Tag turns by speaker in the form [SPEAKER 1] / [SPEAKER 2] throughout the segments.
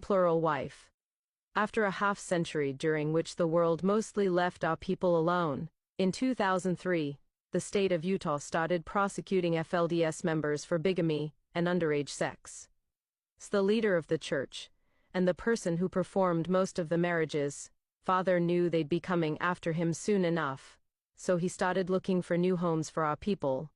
[SPEAKER 1] Plural wife. After a half-century during which the world mostly left our people alone, in 2003, the state of Utah started prosecuting FLDS members for bigamy and underage sex. The leader of the church, and the person who performed most of the marriages, Father knew they'd be coming after him soon enough, so he started looking for new homes for our people,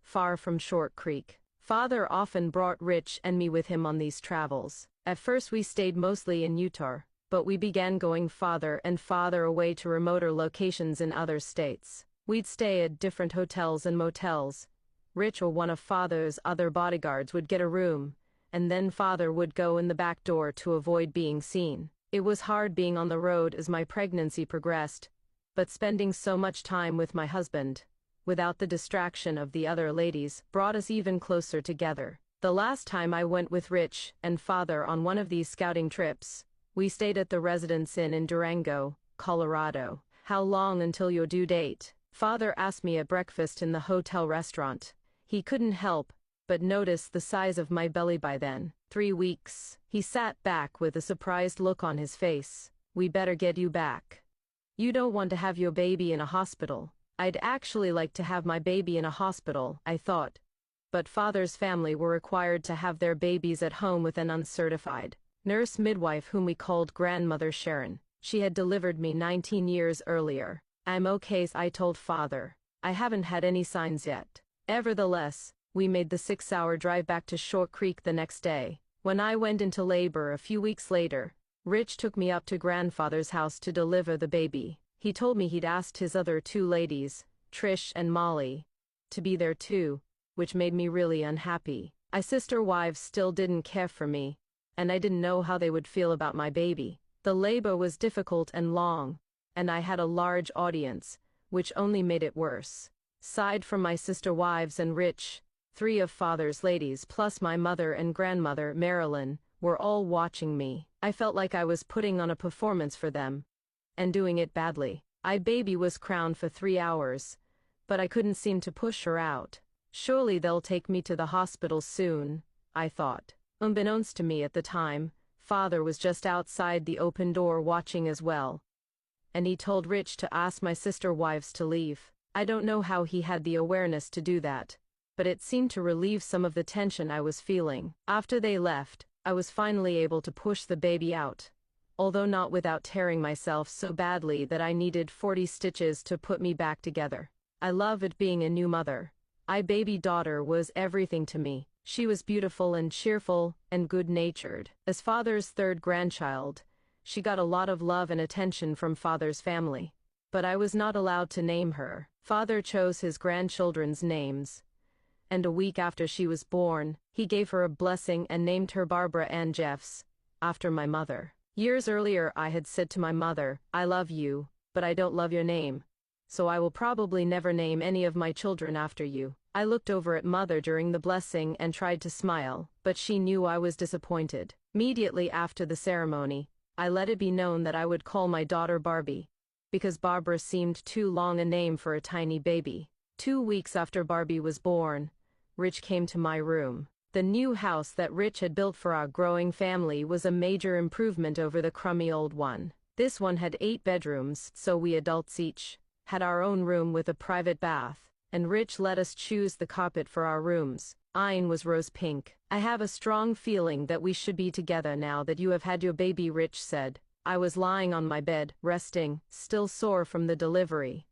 [SPEAKER 1] far from Short Creek. Father often brought Rich and me with him on these travels. At first we stayed mostly in Utah, but we began going farther and farther away to remoter locations in other states. We'd stay at different hotels and motels. Rich or one of Father's other bodyguards would get a room, and then Father would go in the back door to avoid being seen. It was hard being on the road as my pregnancy progressed, but spending so much time with my husband, without the distraction of the other ladies, brought us even closer together. The last time I went with Rich and Father on one of these scouting trips, we stayed at the Residence Inn in Durango, Colorado. How long until your due date? Father asked me at breakfast in the hotel restaurant. He couldn't help but notice the size of my belly by then. 3 weeks. He sat back with a surprised look on his face. We better get you back. You don't want to have your baby in a hospital. I'd actually like to have my baby in a hospital, I thought. But Father's family were required to have their babies at home with an uncertified nurse midwife whom we called Grandmother Sharon. She had delivered me 19 years earlier. I'm okay, I told Father. I haven't had any signs yet. Nevertheless, we made the 6-hour drive back to Short Creek the next day. When I went into labor a few weeks later, Rich took me up to Grandfather's house to deliver the baby. He told me he'd asked his other 2 ladies, Trish and Molly, to be there too, which made me really unhappy. My sister wives still didn't care for me, and I didn't know how they would feel about my baby. The labor was difficult and long, and I had a large audience, which only made it worse. Aside from my sister wives and Rich, 3 of Father's ladies plus my mother and grandmother, Marilyn, were all watching me. I felt like I was putting on a performance for them, and doing it badly. My baby was crowned for 3 hours, but I couldn't seem to push her out. Surely they'll take me to the hospital soon, I thought. Unbeknownst to me at the time, Father was just outside the open door watching as well, and he told Rich to ask my sister wives to leave. I don't know how he had the awareness to do that, but it seemed to relieve some of the tension I was feeling. After they left, I was finally able to push the baby out, although not without tearing myself so badly that I needed 40 stitches to put me back together. I loved being a new mother. My baby daughter was everything to me. She was beautiful and cheerful and good-natured. As Father's 3rd grandchild, she got a lot of love and attention from Father's family. But I was not allowed to name her. Father chose his grandchildren's names, and a week after she was born, he gave her a blessing and named her Barbara Ann Jeffs, after my mother. Years earlier I had said to my mother, I love you, but I don't love your name, so I will probably never name any of my children after you. I looked over at Mother during the blessing and tried to smile, but she knew I was disappointed. Immediately after the ceremony, I let it be known that I would call my daughter Barbie, because Barbara seemed too long a name for a tiny baby. 2 weeks after Barbie was born, Rich came to my room. The new house that Rich had built for our growing family was a major improvement over the crummy old one. This one had 8 bedrooms, so we adults each had our own room with a private bath, and Rich let us choose the carpet for our rooms. Mine was rose pink. I have a strong feeling that we should be together now that you have had your baby, Rich said. I was lying on my bed, resting, still sore from the delivery.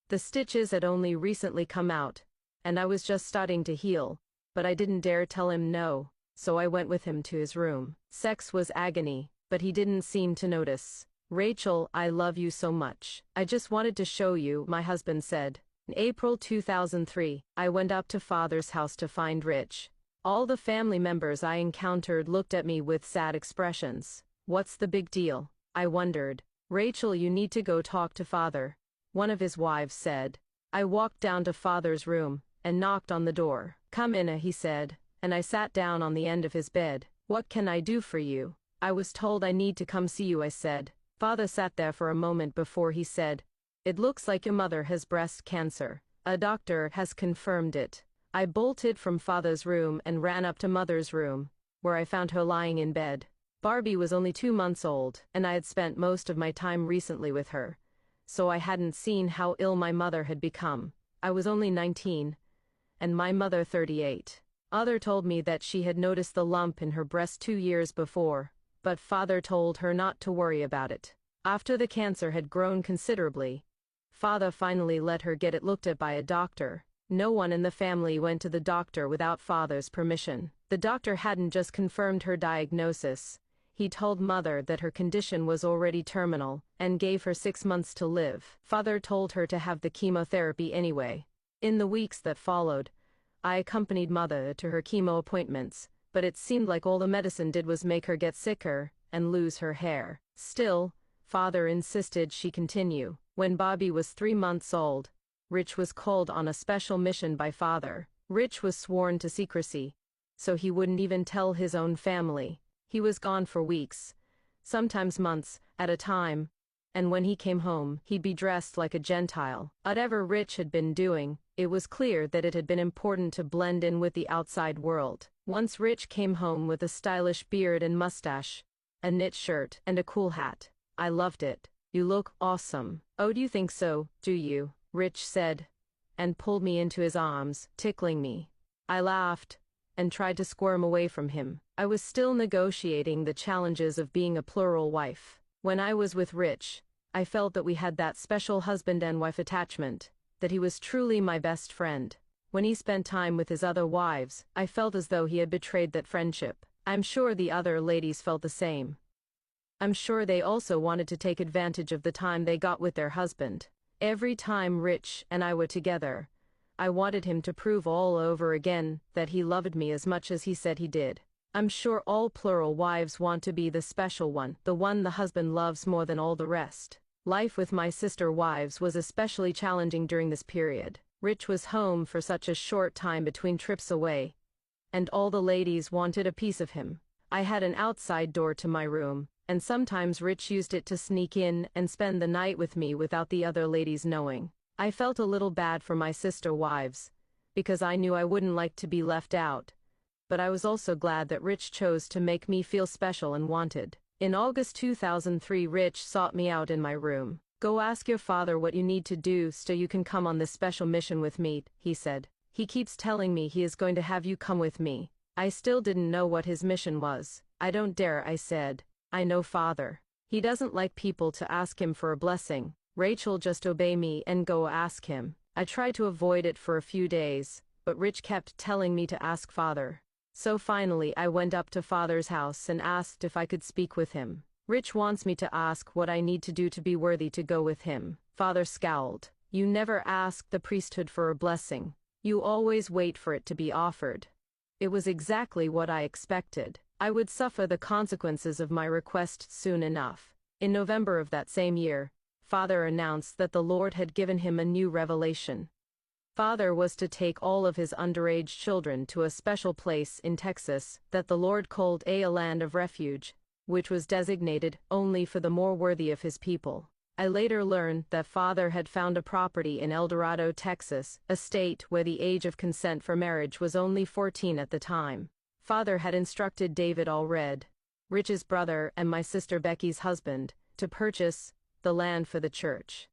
[SPEAKER 1] The stitches had only recently come out, and I was just starting to heal, but I didn't dare tell him no, so I went with him to his room. Sex was agony, but he didn't seem to notice. Rachel, I love you so much. I just wanted to show you, my husband said. In April 2003, I went up to Father's house to find Rich. All the family members I encountered looked at me with sad expressions. What's the big deal? I wondered. Rachel, you need to go talk to Father, one of his wives said. I walked down to Father's room and knocked on the door. Come in, he said, and I sat down on the end of his bed. What can I do for you? I was told I need to come see you, I said. Father sat there for a moment before he said, It looks like your mother has breast cancer. A doctor has confirmed it. I bolted from Father's room and ran up to Mother's room, where I found her lying in bed. Barbie was only 2 months old, and I had spent most of my time recently with her, so I hadn't seen how ill my mother had become. I was only 19, and my mother 38. Mother told me that she had noticed the lump in her breast 2 years before, but father told her not to worry about it. After the cancer had grown considerably, father finally let her get it looked at by a doctor. No one in the family went to the doctor without father's permission. The doctor hadn't just confirmed her diagnosis, he told mother that her condition was already terminal, and gave her 6 months to live. Father told her to have the chemotherapy anyway. In the weeks that followed, I accompanied mother to her chemo appointments, but it seemed like all the medicine did was make her get sicker and lose her hair. Still, father insisted she continue. When Bobby was 3 months old, Rich was called on a special mission by father. Rich was sworn to secrecy, so he wouldn't even tell his own family. He was gone for weeks, sometimes months, at a time, and when he came home, he'd be dressed like a Gentile. Whatever Rich had been doing, it was clear that it had been important to blend in with the outside world. Once Rich came home with a stylish beard and mustache, a knit shirt, and a cool hat. I loved it. "You look awesome." "Oh, do you think so, do you?" Rich said, and pulled me into his arms, tickling me. I laughed, and tried to squirm away from him. I was still negotiating the challenges of being a plural wife. When I was with Rich, I felt that we had that special husband and wife attachment, that he was truly my best friend. When he spent time with his other wives, I felt as though he had betrayed that friendship. I'm sure the other ladies felt the same. I'm sure they also wanted to take advantage of the time they got with their husband. Every time Rich and I were together, I wanted him to prove all over again that he loved me as much as he said he did. I'm sure all plural wives want to be the special one, the one the husband loves more than all the rest. Life with my sister wives was especially challenging during this period. Rich was home for such a short time between trips away, and all the ladies wanted a piece of him. I had an outside door to my room, and sometimes Rich used it to sneak in and spend the night with me without the other ladies knowing. I felt a little bad for my sister wives, because I knew I wouldn't like to be left out, but I was also glad that Rich chose to make me feel special and wanted. In August 2003, Rich sought me out in my room. "Go ask your father what you need to do so you can come on this special mission with me," he said. "He keeps telling me he is going to have you come with me." I still didn't know what his mission was. "I don't dare," I said. "I know father. He doesn't like people to ask him for a blessing. Rachel, just obey me and go ask him." I tried to avoid it for a few days, but Rich kept telling me to ask father. So finally I went up to father's house and asked if I could speak with him. "Rich wants me to ask what I need to do to be worthy to go with him." Father scowled. "You never ask the priesthood for a blessing. You always wait for it to be offered." It was exactly what I expected. I would suffer the consequences of my request soon enough. In November of that same year, father announced that the Lord had given him a new revelation. Father was to take all of his underage children to a special place in Texas that the Lord called a land of refuge, which was designated only for the more worthy of his people. I later learned that father had found a property in El Dorado, Texas, a state where the age of consent for marriage was only 14 at the time. Father had instructed David Allred, Rich's brother and my sister Becky's husband, to purchase the land for the church.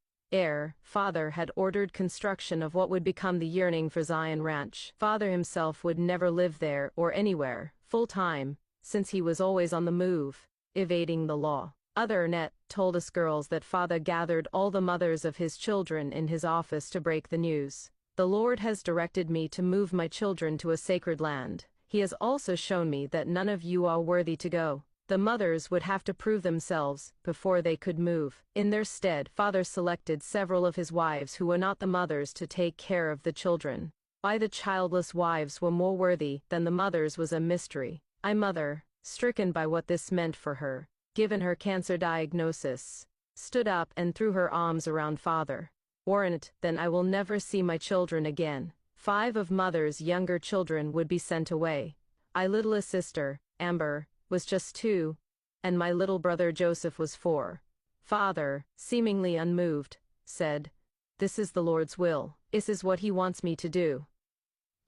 [SPEAKER 1] Father had ordered construction of what would become the Yearning for Zion Ranch. Father himself would never live there or anywhere, full-time, since he was always on the move, evading the law. Net told us girls that father gathered all the mothers of his children in his office to break the news. "The Lord has directed me to move my children to a sacred land. He has also shown me that none of you are worthy to go." The mothers would have to prove themselves before they could move. In their stead, father selected several of his wives who were not the mothers to take care of the children. Why the childless wives were more worthy than the mothers was a mystery. Mother, stricken by what this meant for her, given her cancer diagnosis, stood up and threw her arms around father. "Warrant, then I will never see my children again." 5 of mother's younger children would be sent away. My littlest sister, Amber, was just 2, and my little brother Joseph was 4. Father, seemingly unmoved, said, "This is the Lord's will. This is what he wants me to do."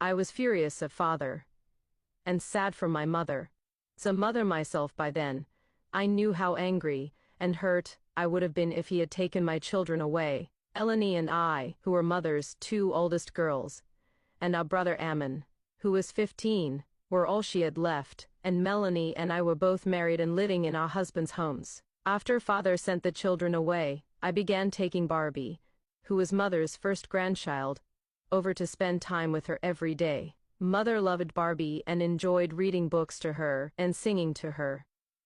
[SPEAKER 1] I was furious at father, and sad for my mother. So mother myself by then. I knew how angry and hurt I would have been if he had taken my children away. Eleni and I, who were mother's two oldest girls, and our brother Ammon, who was 15, were all she had left, and Melanie and I were both married and living in our husbands' homes. After father sent the children away, I began taking Barbie, who was mother's first grandchild, over to spend time with her every day. Mother loved Barbie and enjoyed reading books to her and singing to her,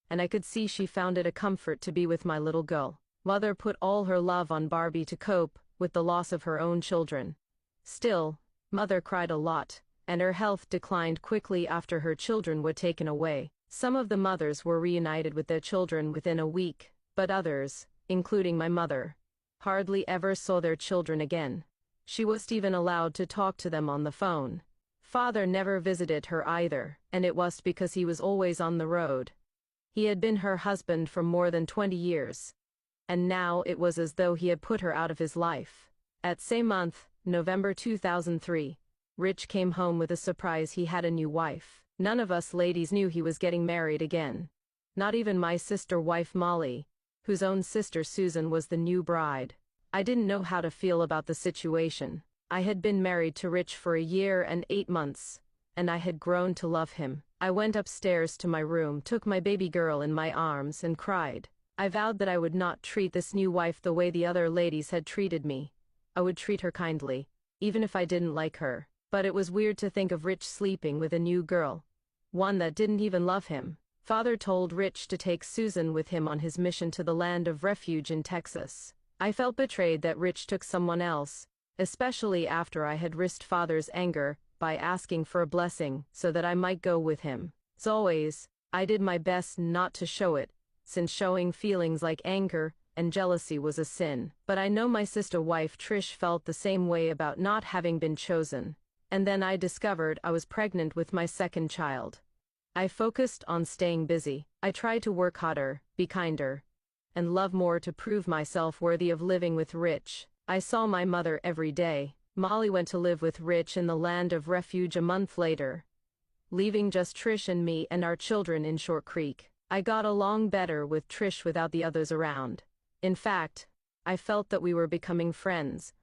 [SPEAKER 1] and I could see she found it a comfort to be with my little girl. Mother put all her love on Barbie to cope with the loss of her own children. Still, mother cried a lot, and her health declined quickly after her children were taken away. Some of the mothers were reunited with their children within a week, but others, including my mother, hardly ever saw their children again. She wasn't even allowed to talk to them on the phone. Father never visited her either, and it was because he was always on the road. He had been her husband for more than 20 years, and now it was as though he had put her out of his life. At same month, November 2003, Rich came home with a surprise: he had a new wife. None of us ladies knew he was getting married again. Not even my sister-wife Molly, whose own sister Susan was the new bride. I didn't know how to feel about the situation. I had been married to Rich for a year and 8 months, and I had grown to love him. I went upstairs to my room, took my baby girl in my arms, and cried. I vowed that I would not treat this new wife the way the other ladies had treated me. I would treat her kindly, even if I didn't like her. But it was weird to think of Rich sleeping with a new girl, one that didn't even love him. Father told Rich to take Susan with him on his mission to the land of refuge in Texas. I felt betrayed that Rich took someone else, especially after I had risked Father's anger by asking for a blessing so that I might go with him. As always, I did my best not to show it, since showing feelings like anger and jealousy was a sin. But I know my sister-wife Trish felt the same way about not having been chosen. And then I discovered I was pregnant with my second child. I focused on staying busy. I tried to work harder, be kinder, and love more to prove myself worthy of living with Rich. I saw my mother every day. Molly went to live with Rich in the land of refuge a month later, leaving just Trish and me and our children in Short Creek. I got along better with Trish without the others around. In fact, I felt that we were becoming friends,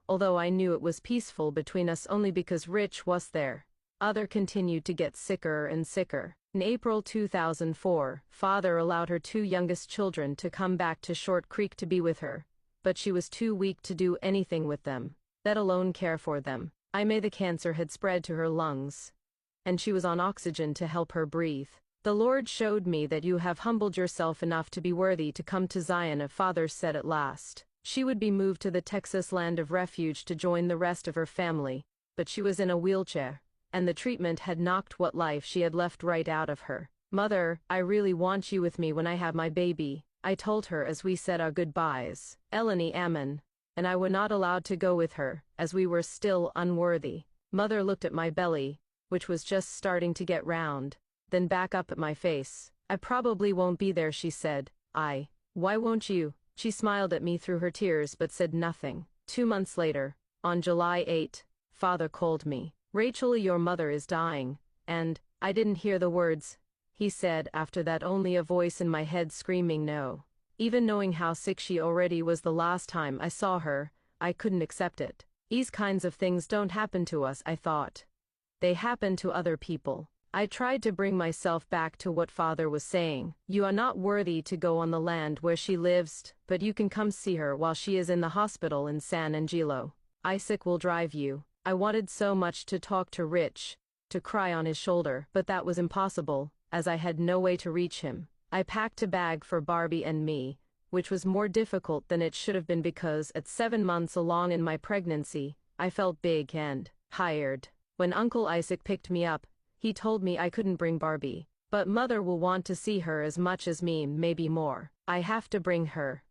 [SPEAKER 1] although I knew it was peaceful between us only because Rich was there. Other continued to get sicker and sicker. In April 2004, Father allowed her two youngest children to come back to Short Creek to be with her, but she was too weak to do anything with them, let alone care for them. The cancer had spread to her lungs, and she was on oxygen to help her breathe. The Lord showed me that you have humbled yourself enough to be worthy to come to Zion, Father said at last. She would be moved to the Texas land of refuge to join the rest of her family, but she was in a wheelchair, and the treatment had knocked what life she had left right out of her. Mother, I really want you with me when I have my baby, I told her as we said our goodbyes. Eleni, Ammon, and I were not allowed to go with her, as we were still unworthy. Mother looked at my belly, which was just starting to get round, then back up at my face. I probably won't be there, she said. Why won't you? She smiled at me through her tears but said nothing. 2 months later, on July 8, Father called me. Rachel, your mother is dying, and, I didn't hear the words, he said after that, only a voice in my head screaming no. Even knowing how sick she already was the last time I saw her, I couldn't accept it. These kinds of things don't happen to us, I thought. They happen to other people. I tried to bring myself back to what Father was saying. You are not worthy to go on the land where she lives, but you can come see her while she is in the hospital in San Angelo. Isaac will drive you. I wanted so much to talk to Rich, to cry on his shoulder, but that was impossible, as I had no way to reach him. I packed a bag for Barbie and me, which was more difficult than it should have been because at 7 months along in my pregnancy, I felt big and tired. When Uncle Isaac picked me up, he told me I couldn't bring Barbie, but Mother will want to see her as much as me, maybe more. I have to bring her.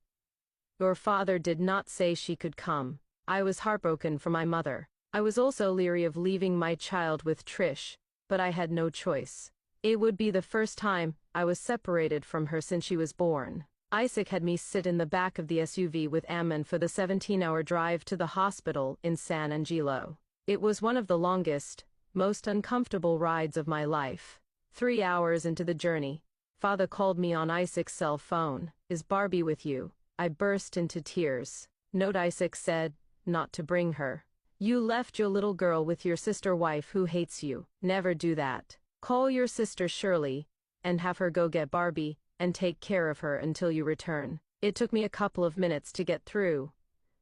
[SPEAKER 1] Your father did not say she could come. I was heartbroken for my mother. I was also leery of leaving my child with Trish, but I had no choice. It would be the first time I was separated from her since she was born. Isaac had me sit in the back of the SUV with Ammon for the 17-hour drive to the hospital in San Angelo. It was one of the longest, most uncomfortable rides of my life. 3 hours into the journey, Father called me on Isaac's cell phone. "Is Barbie with you?" I burst into tears. "Note," Isaac said, "not to bring her. You left your little girl with your sister wife who hates you. Never do that. Call your sister Shirley, and have her go get Barbie, and take care of her until you return." It took me a couple of minutes to get through,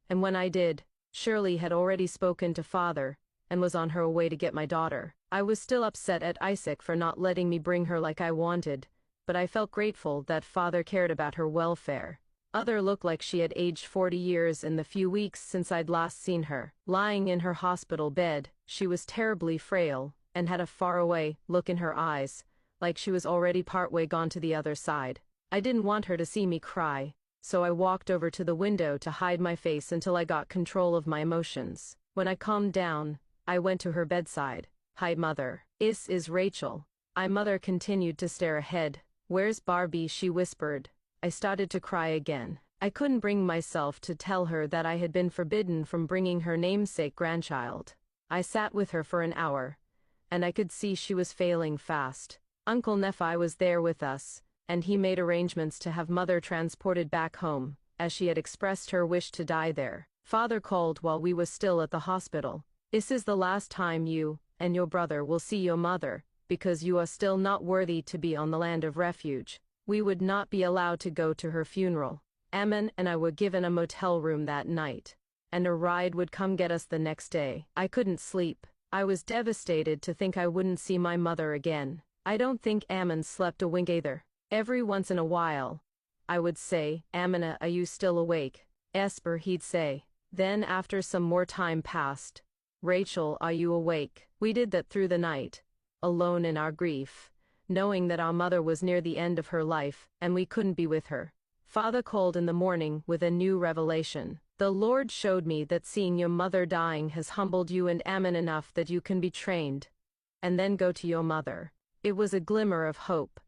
[SPEAKER 1] and when I did, Shirley had already spoken to Father, and was on her way to get my daughter. I was still upset at Isaac for not letting me bring her like I wanted, but I felt grateful that Father cared about her welfare. Other looked like she had aged 40 years in the few weeks since I'd last seen her. Lying in her hospital bed, she was terribly frail, and had a faraway look in her eyes, like she was already partway gone to the other side. I didn't want her to see me cry, so I walked over to the window to hide my face until I got control of my emotions. When I calmed down, I went to her bedside. "Hi, Mother. This is Rachel." Mother continued to stare ahead. "Where's Barbie?" she whispered. I started to cry again. I couldn't bring myself to tell her that I had been forbidden from bringing her namesake grandchild. I sat with her for an hour, and I could see she was failing fast. Uncle Nephi was there with us, and he made arrangements to have Mother transported back home, as she had expressed her wish to die there. Father called while we was still at the hospital. "This is the last time you and your brother will see your mother, because you are still not worthy to be on the land of refuge." We would not be allowed to go to her funeral. Ammon and I were given a motel room that night, and a ride would come get us the next day. I couldn't sleep. I was devastated to think I wouldn't see my mother again. I don't think Ammon slept a wink either. Every once in a while, I would say, "Ammon, are you still awake?" "Esper," he'd say. Then after some more time passed, "Rachel, are you awake?" We did that through the night, alone in our grief, knowing that our mother was near the end of her life, and we couldn't be with her. Father called in the morning with a new revelation. "The Lord showed me that seeing your mother dying has humbled you and Ammon enough that you can be trained, and then go to your mother." It was a glimmer of hope,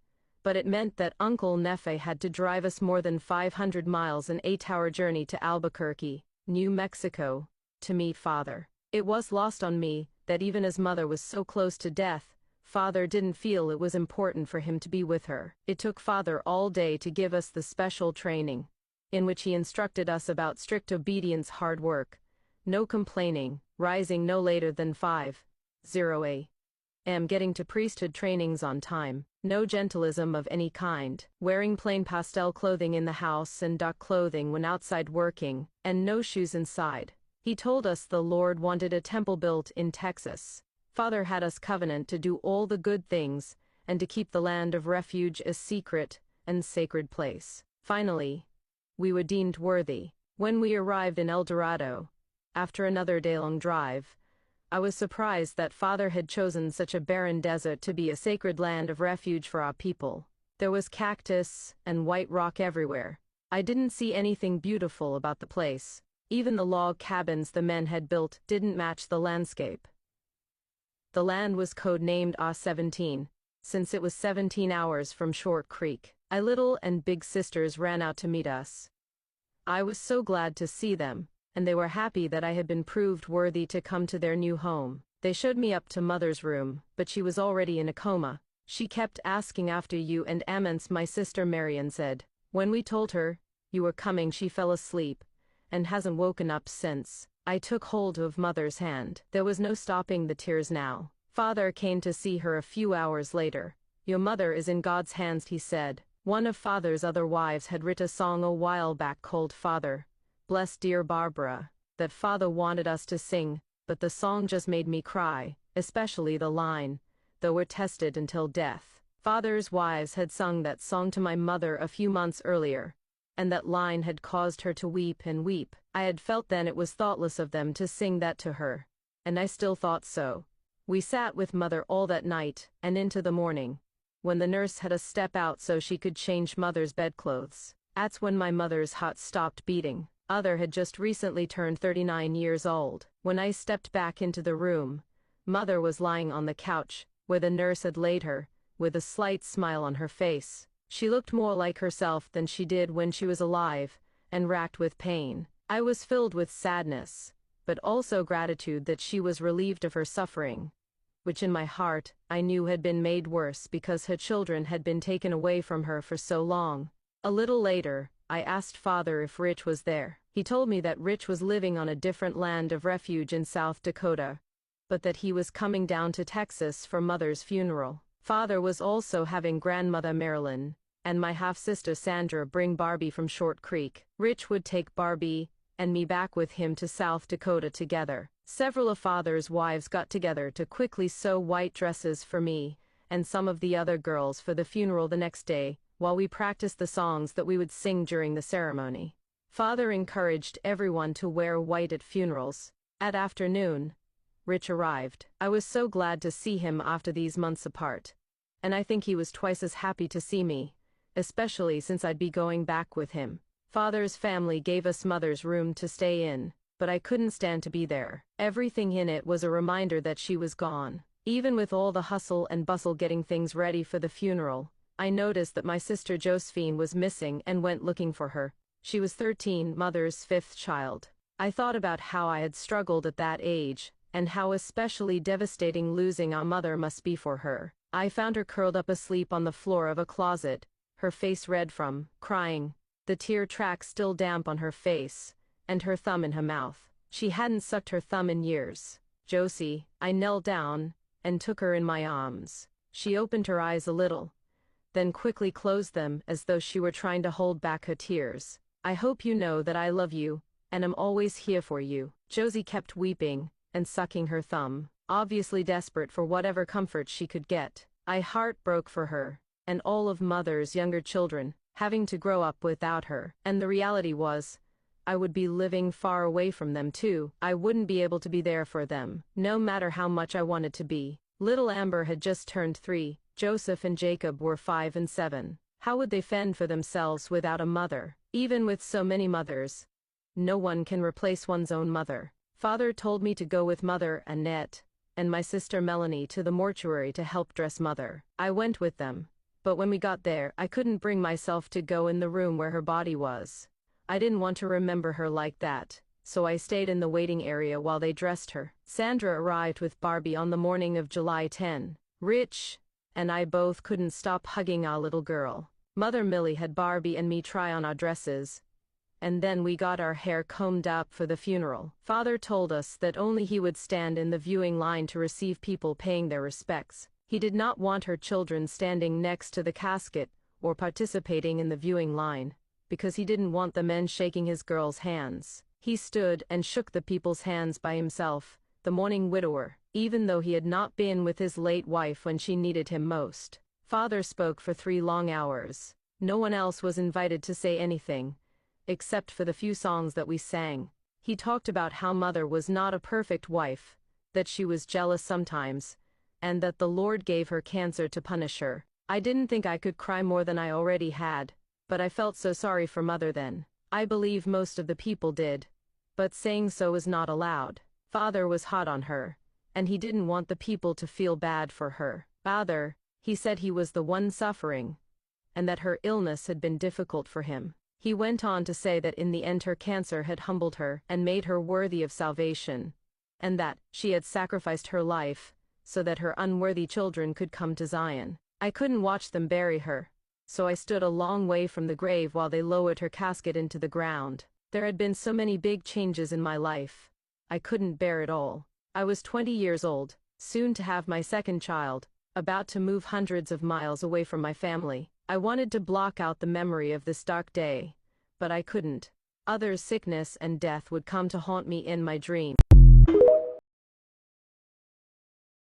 [SPEAKER 1] but it meant that Uncle Nephi had to drive us more than 500 miles, an 8-hour journey to Albuquerque, New Mexico, to meet Father. It was lost on me that even as Mother was so close to death, Father didn't feel it was important for him to be with her. It took Father all day to give us the special training, in which he instructed us about strict obedience, hard work, no complaining, rising no later than 5:00 a.m., getting to priesthood trainings on time, no gentilism of any kind, wearing plain pastel clothing in the house and dark clothing when outside working, and no shoes inside. He told us the Lord wanted a temple built in Texas. Father had us covenant to do all the good things, and to keep the land of refuge a secret and sacred place. Finally, we were deemed worthy. When we arrived in El Dorado, after another day-long drive, I was surprised that Father had chosen such a barren desert to be a sacred land of refuge for our people. There was cactus and white rock everywhere. I didn't see anything beautiful about the place. Even the log cabins the men had built didn't match the landscape. The land was code-named A-17, since it was 17 hours from Short Creek. My little and big sisters ran out to meet us. I was so glad to see them, and they were happy that I had been proved worthy to come to their new home. They showed me up to Mother's room, but she was already in a coma. "She kept asking after you and Ammons," my sister Marian said. "When we told her you were coming, she fell asleep, and hasn't woken up since." I took hold of Mother's hand. There was no stopping the tears now. Father came to see her a few hours later. "Your mother is in God's hands," he said. One of Father's other wives had written a song a while back called "Father, Bless Dear Barbara," that Father wanted us to sing, but the song just made me cry, especially the line, "Though we're tested until death." Father's wives had sung that song to my mother a few months earlier, and that line had caused her to weep and weep. I had felt then it was thoughtless of them to sing that to her, and I still thought so. We sat with Mother all that night, and into the morning, when the nurse had us step out so she could change Mother's bedclothes. That's when my mother's heart stopped beating. Other had just recently turned 39 years old. When I stepped back into the room, Mother was lying on the couch, where the nurse had laid her, with a slight smile on her face. She looked more like herself than she did when she was alive, and racked with pain. I was filled with sadness, but also gratitude that she was relieved of her suffering, which in my heart I knew had been made worse because her children had been taken away from her for so long. A little later, I asked Father if Rich was there. He told me that Rich was living on a different land of refuge in South Dakota, but that he was coming down to Texas for Mother's funeral. Father was also having Grandmother Marilyn and my half-sister Sandra bring Barbie from Short Creek. Rich would take Barbie and me back with him to South Dakota together. Several of Father's wives got together to quickly sew white dresses for me and some of the other girls for the funeral the next day, while we practiced the songs that we would sing during the ceremony. Father encouraged everyone to wear white at funerals. At afternoon, Rich arrived. I was so glad to see him after these months apart, and I think he was twice as happy to see me, especially since I'd be going back with him. Father's family gave us Mother's room to stay in, but I couldn't stand to be there. Everything in it was a reminder that she was gone. Even with all the hustle and bustle getting things ready for the funeral, I noticed that my sister Josephine was missing and went looking for her. She was 13, Mother's fifth child. I thought about how I had struggled at that age, and how especially devastating losing our mother must be for her. I found her curled up asleep on the floor of a closet, her face red from crying, the tear track still damp on her face, and her thumb in her mouth. She hadn't sucked her thumb in years. Josie, I knelt down and took her in my arms. She opened her eyes a little, then quickly closed them as though she were trying to hold back her tears. I hope you know that I love you, and am always here for you. Josie kept weeping and sucking her thumb, obviously desperate for whatever comfort she could get. I heart broke for her, and all of Mother's younger children, having to grow up without her. And the reality was, I would be living far away from them too. I wouldn't be able to be there for them, no matter how much I wanted to be. Little Amber had just turned 3, Joseph and Jacob were 5 and 7. How would they fend for themselves without a mother? Even with so many mothers, no one can replace one's own mother. Father told me to go with Mother Annette and my sister Melanie to the mortuary to help dress Mother. I went with them, but when we got there, I couldn't bring myself to go in the room where her body was. I didn't want to remember her like that, so I stayed in the waiting area while they dressed her. Sandra arrived with Barbie on the morning of July 10. Rich and I both couldn't stop hugging our little girl. Mother Millie had Barbie and me try on our dresses, and then we got our hair combed up for the funeral. Father told us that only he would stand in the viewing line to receive people paying their respects. He did not want her children standing next to the casket or participating in the viewing line, because he didn't want the men shaking his girl's hands. He stood and shook the people's hands by himself, the mourning widower, even though he had not been with his late wife when she needed him most. Father spoke for 3 long hours. No one else was invited to say anything, except for the few songs that we sang. He talked about how Mother was not a perfect wife, that she was jealous sometimes, and that the Lord gave her cancer to punish her. I didn't think I could cry more than I already had, but I felt so sorry for Mother then. I believe most of the people did, but saying so was not allowed. Father was hot on her, and he didn't want the people to feel bad for her. Father, he said he was the one suffering, and that her illness had been difficult for him. He went on to say that in the end her cancer had humbled her and made her worthy of salvation, and that she had sacrificed her life so that her unworthy children could come to Zion. I couldn't watch them bury her, so I stood a long way from the grave while they lowered her casket into the ground. There had been so many big changes in my life. I couldn't bear it all. I was 20 years old, soon to have my second child, about to move hundreds of miles away from my family. I wanted to block out the memory of this dark day, but I couldn't. Others' sickness and death would come to haunt me in my dreams.